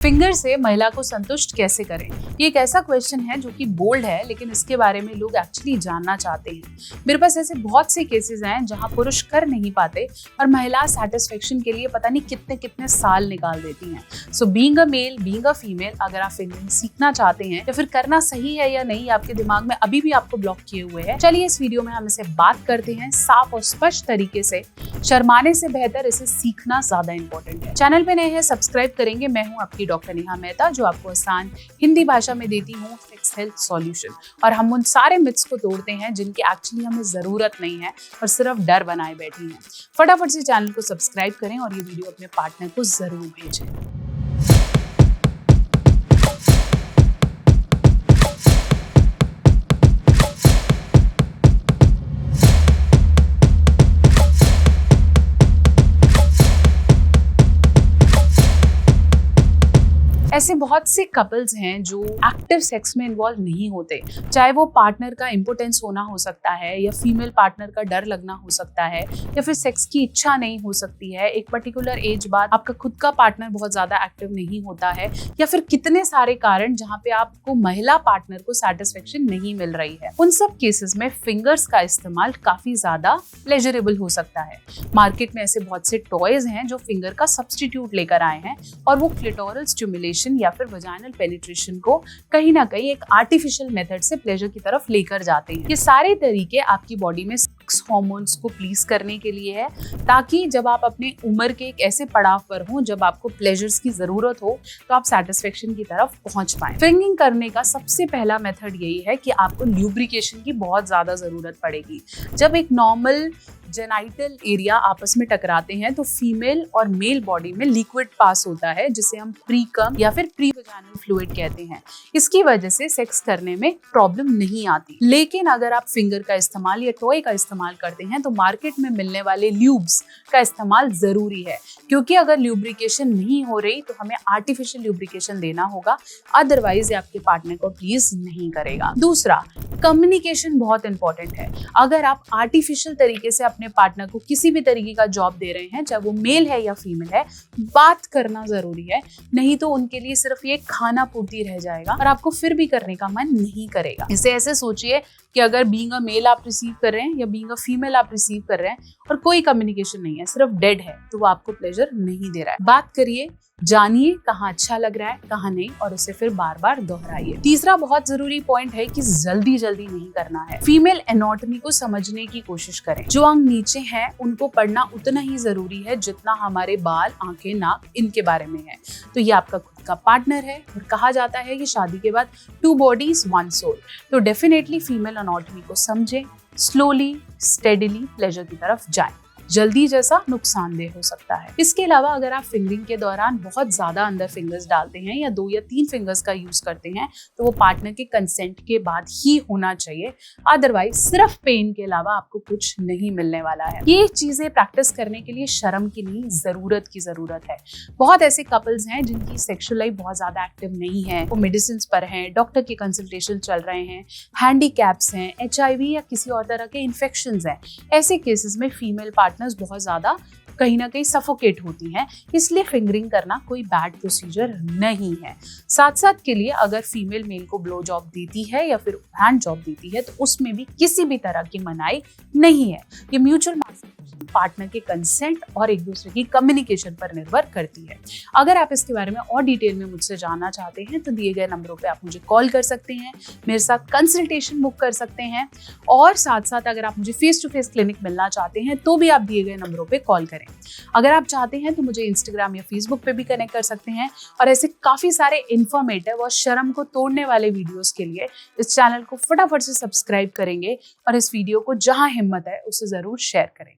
Finger से महिला को संतुष्ट कैसे करें? ये एक ऐसा क्वेश्चन है जो कि बोल्ड है, लेकिन इसके बारे में लोग एक्चुअली जानना चाहते हैं। मेरे पास ऐसे बहुत से केसेस हैं जहां पुरुष कर नहीं पाते और महिला सेटिस्फेक्शन के लिए पता नहीं कितने कितने साल निकाल देती हैं। So being a male, being a female, अगर आप फिंगरिंग सीखना चाहते हैं या फिर करना सही है या नहीं, आपके दिमाग में अभी भी आपको ब्लॉक किए हुए हैं, चलिए इस वीडियो में हम इसे बात करते हैं साफ और स्पष्ट तरीके से। शर्माने से बेहतर इसे सीखना ज्यादा इंपॉर्टेंट है। चैनल पे नए हैं, सब्सक्राइब करेंगे। मैं हूँ आपकी डॉक्टर नेहा मेहता, जो आपको आसान हिंदी भाषा में देती हूँ सेक्स हेल्थ सॉल्यूशन। और हम उन सारे मिथ्स को तोड़ते हैं जिनकी एक्चुअली हमें जरूरत नहीं है और सिर्फ डर बनाए बैठी हैं। फटाफट से चैनल को सब्सक्राइब करें और ये वीडियो अपने पार्टनर को जरूर भेजें। ऐसे बहुत से कपल्स हैं जो एक्टिव सेक्स में इन्वॉल्व नहीं होते, चाहे वो पार्टनर का इम्पोर्टेंस होना हो सकता है या फीमेल पार्टनर का डर लगना हो सकता है या फिर सेक्स की इच्छा नहीं हो सकती है। एक पर्टिकुलर एज बाद आपका खुद का पार्टनर बहुत ज्यादा एक्टिव नहीं होता है या फिर कितने सारे कारण जहाँ पे आपको महिला पार्टनर को सेटिस्फेक्शन नहीं मिल रही है। उन सब केसेस में फिंगर्स का इस्तेमाल काफी ज्यादा प्लेजरेबल हो सकता है। मार्केट में ऐसे बहुत से टॉयज हैं जो फिंगर का सब्स्टिट्यूट लेकर आए हैं और वो क्लिटोरल स्टिमुलेशन या फिर वजाइनल पेनिट्रेशन को कहीं ना कहीं एक आर्टिफिशियल मेथड से प्लेजर की तरफ लेकर जाते हैं। ये सारे तरीके आपकी बॉडी में सेक्स हार्मोन्स को प्लीज करने के लिए है, ताकि जब आप अपने उम्र के एक ऐसे पड़ाव पर हो जब आपको प्लेजर्स की जरूरत हो तो आप सेटिस्फेक्शन की तरफ पहुंच पाए। फिंगिंग करने का सबसे पहला मेथड यही है कि आपको ल्यूब्रिकेशन की बहुत ज्यादा जरूरत पड़ेगी। जब एक नॉर्मल जेनाइटल एरिया आपस में टकराते हैं तो फीमेल और मेल बॉडी में लिक्विड पास होता है, जिसे हम प्री कम या फिर प्री वजाइनल फ्लूइड कहते हैं। इसकी वजह से सेक्स करने में प्रॉब्लम नहीं आती। लेकिन अगर आप फिंगर का इस्तेमाल या टॉय का इस्तेमाल करते हैं तो मार्केट में मिलने वाले ल्यूब्स का इस्तेमाल जरूरी है, क्योंकि अगर ल्यूब्रिकेशन नहीं हो रही तो हमें आर्टिफिशियल ल्यूब्रिकेशन देना होगा, अदरवाइज आपके पार्टनर को प्लीज नहीं करेगा। दूसरा, कम्युनिकेशन बहुत इंपॉर्टेंट है। अगर आप आर्टिफिशियल तरीके से अपने पार्टनर को किसी भी तरीके का जॉब दे रहे हैं, चाहे वो मेल है या फीमेल है, बात करना जरूरी है, नहीं तो उनके लिए सिर्फ ये खाना पूर्ति रह जाएगा और आपको फिर भी करने का मन नहीं करेगा। इसे ऐसे सोचिए कि अगर बीइंग अ मेल आप रिसीव कर रहे हैं या बीइंग अ फीमेल आप रिसीव कर रहे हैं और कोई कम्युनिकेशन नहीं है, सिर्फ डेड है, तो वो आपको प्लेजर नहीं दे रहा है। बात करिए, जानिए कहाँ अच्छा लग रहा है कहाँ नहीं, और उसे फिर बार बार दोहराइए। तीसरा बहुत जरूरी पॉइंट है कि जल्दी जल्दी नहीं करना है। फीमेल एनाटॉमी को समझने की कोशिश करें। जो अंग नीचे हैं उनको पढ़ना उतना ही जरूरी है जितना हमारे बाल, आंखें, नाक इनके बारे में है। तो ये आपका खुद का पार्टनर है और कहा जाता है कि शादी के बाद 2 bodies 1 soul। तो डेफिनेटली फीमेल एनाटॉमी को समझें, स्लोली स्टेडिली प्लेजर की तरफ जाएं। जल्दी जैसा नुकसानदेह हो सकता है। इसके अलावा अगर आप फिंगरिंग के दौरान बहुत ज्यादा अंदर फिंगर्स डालते हैं या 2 या 3 फिंगर्स का यूज करते हैं तो वो पार्टनर के कंसेंट के बाद ही होना चाहिए, अदरवाइज सिर्फ पेन के अलावा आपको कुछ नहीं मिलने वाला है। ये चीजें प्रैक्टिस करने के लिए शर्म की नहीं, जरूरत की जरूरत है। बहुत ऐसे कपल्स हैं जिनकी सेक्सुअल लाइफ बहुत ज्यादा एक्टिव नहीं है, वो मेडिसिन पर हैं, डॉक्टर के कंसल्टेशन चल रहे हैं, हैंडीकैप्स हैं, HIV या किसी और तरह के इन्फेक्शंस हैं। ऐसे केसेस में फीमेल पार्टनर्स बहुत ज्यादा कहीं ना कहीं सफोकेट होती हैं, इसलिए फिंगरिंग करना कोई बैड प्रोसीजर नहीं है। साथ साथ के लिए अगर फीमेल मेल को ब्लो जॉब देती है या फिर हैंड जॉब देती है तो उसमें भी किसी भी तरह की मनाही नहीं है। ये म्यूचुअल पार्टनर के कंसेंट और एक दूसरे की कम्युनिकेशन पर निर्भर करती है। अगर आप इसके बारे में और डिटेल में मुझसे जानना चाहते हैं तो दिए गए नंबरों पे आप मुझे कॉल कर सकते हैं, मेरे साथ कंसल्टेशन बुक कर सकते हैं, और साथ साथ अगर आप मुझे फेस टू फेस क्लिनिक मिलना चाहते हैं तो भी आप दिए गए नंबरों पे कॉल करें। अगर आप चाहते हैं तो मुझे इंस्टाग्राम या फेसबुक पे भी कनेक्ट कर सकते हैं, और ऐसे काफी सारे इंफॉर्मेटिव और शर्म को तोड़ने वाले वीडियोस के लिए इस चैनल को फटाफट से सब्सक्राइब करेंगे और इस वीडियो को जहां हिम्मत है उसे जरूर शेयर करें।